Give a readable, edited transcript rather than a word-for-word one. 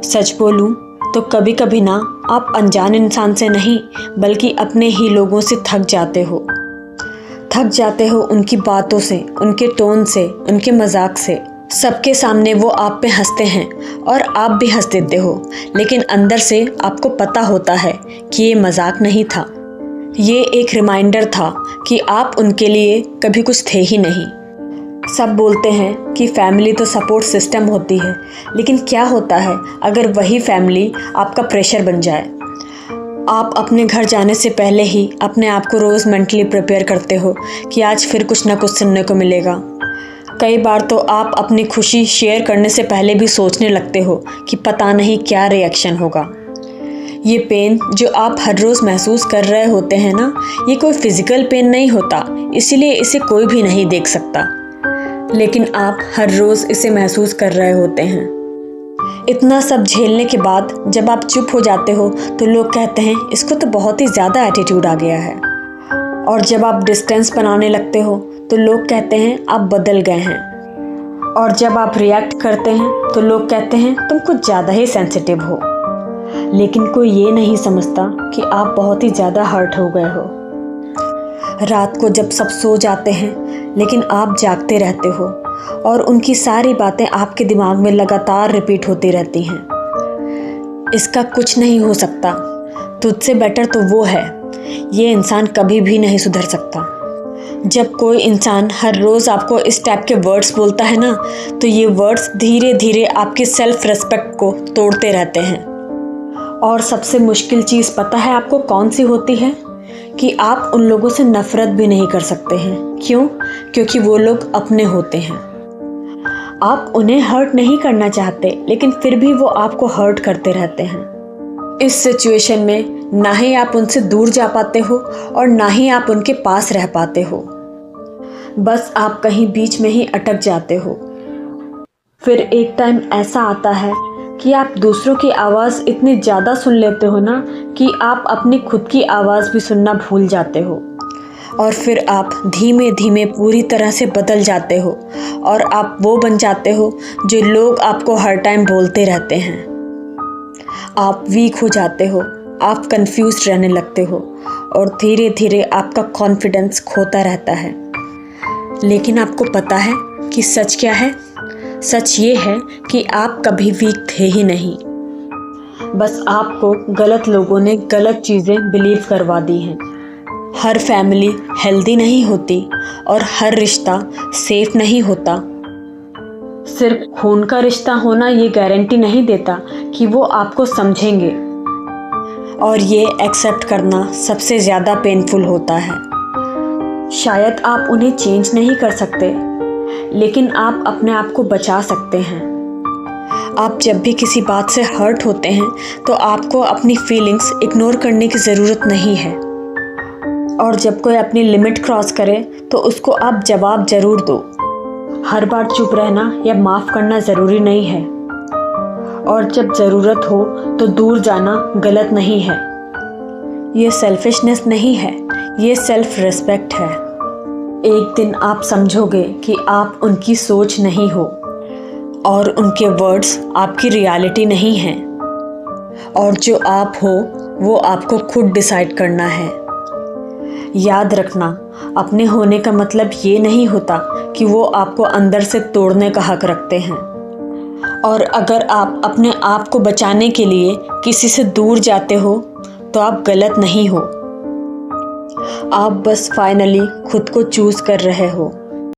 सच बोलूं तो कभी कभी ना आप अनजान इंसान से नहीं बल्कि अपने ही लोगों से थक जाते हो उनकी बातों से, उनके टोन से, उनके मजाक से। सबके सामने वो आप पे हंसते हैं और आप भी हंस देते हो, लेकिन अंदर से आपको पता होता है कि ये मजाक नहीं था। ये एक रिमाइंडर था कि आप उनके लिए कभी कुछ थे ही नहीं। सब बोलते हैं कि फैमिली तो सपोर्ट सिस्टम होती है, लेकिन क्या होता है अगर वही फैमिली आपका प्रेशर बन जाए? आप अपने घर जाने से पहले ही अपने आप को रोज़ मेंटली प्रिपेयर करते हो कि आज फिर कुछ ना कुछ सुनने को मिलेगा। कई बार तो आप अपनी खुशी शेयर करने से पहले भी सोचने लगते हो कि पता नहीं क्या रिएक्शन होगा। ये पेन जो आप हर रोज़ महसूस कर रहे होते हैं ना, ये कोई फिज़िकल पेन नहीं होता, इसीलिए इसे कोई भी नहीं देख सकता, लेकिन आप हर रोज़ इसे महसूस कर रहे होते हैं। इतना सब झेलने के बाद जब आप चुप हो जाते हो तो लोग कहते हैं इसको तो बहुत ही ज़्यादा एटीट्यूड आ गया है, और जब आप डिस्टेंस बनाने लगते हो तो लोग कहते हैं आप बदल गए हैं, और जब आप रिएक्ट करते हैं तो लोग कहते हैं तुम कुछ ज़्यादा ही सेंसिटिव हो। लेकिन कोई ये नहीं समझता कि आप बहुत ही ज़्यादा हर्ट हो गए हो। रात को जब सब सो जाते हैं लेकिन आप जागते रहते हो और उनकी सारी बातें आपके दिमाग में लगातार रिपीट होती रहती हैं। इसका कुछ नहीं हो सकता, तुझसे बेटर तो वो है, ये इंसान कभी भी नहीं सुधर सकता। जब कोई इंसान हर रोज़ आपको इस टाइप के वर्ड्स बोलता है ना, तो ये वर्ड्स धीरे धीरे आपकी सेल्फ रिस्पेक्ट को तोड़ते रहते हैं। और सबसे मुश्किल चीज़ पता है आपको कौन सी होती है? कि आप उन लोगों से नफ़रत भी नहीं कर सकते हैं। क्यों? क्योंकि वो लोग अपने होते हैं। आप उन्हें हर्ट नहीं करना चाहते, लेकिन फिर भी वो आपको हर्ट करते रहते हैं। इस सिचुएशन में ना ही आप उनसे दूर जा पाते हो और ना ही आप उनके पास रह पाते हो, बस आप कहीं बीच में ही अटक जाते हो। फिर एक टाइम ऐसा आता है कि आप दूसरों की आवाज़ इतनी ज़्यादा सुन लेते हो ना कि आप अपनी खुद की आवाज़ भी सुनना भूल जाते हो, और फिर आप धीमे धीमे पूरी तरह से बदल जाते हो और आप वो बन जाते हो जो लोग आपको हर टाइम बोलते रहते हैं। आप वीक हो जाते हो, आप कंफ्यूज रहने लगते हो और धीरे धीरे आपका कॉन्फिडेंस खोता रहता है। लेकिन आपको पता है कि सच क्या है? सच ये है कि आप कभी वीक थे ही नहीं, बस आपको गलत लोगों ने गलत चीज़ें बिलीव करवा दी हैं। हर फैमिली हेल्दी नहीं होती और हर रिश्ता सेफ नहीं होता। सिर्फ खून का रिश्ता होना ये गारंटी नहीं देता कि वो आपको समझेंगे, और ये एक्सेप्ट करना सबसे ज़्यादा पेनफुल होता है। शायद आप उन्हें चेंज नहीं कर सकते, लेकिन आप अपने आप को बचा सकते हैं। आप जब भी किसी बात से हर्ट होते हैं तो आपको अपनी फीलिंग्स इग्नोर करने की ज़रूरत नहीं है, और जब कोई अपनी लिमिट क्रॉस करे तो उसको आप जवाब ज़रूर दो। हर बार चुप रहना या माफ़ करना ज़रूरी नहीं है, और जब ज़रूरत हो तो दूर जाना गलत नहीं है। ये सेल्फिशनेस नहीं है, ये सेल्फ रिस्पेक्ट है। एक दिन आप समझोगे कि आप उनकी सोच नहीं हो और उनके वर्ड्स आपकी रियलिटी नहीं हैं, और जो आप हो वो आपको खुद डिसाइड करना है। याद रखना, अपने होने का मतलब ये नहीं होता कि वो आपको अंदर से तोड़ने का हक रखते हैं, और अगर आप अपने आप को बचाने के लिए किसी से दूर जाते हो तो आप गलत नहीं हो, आप बस फाइनली खुद को चूज़ कर रहे हो।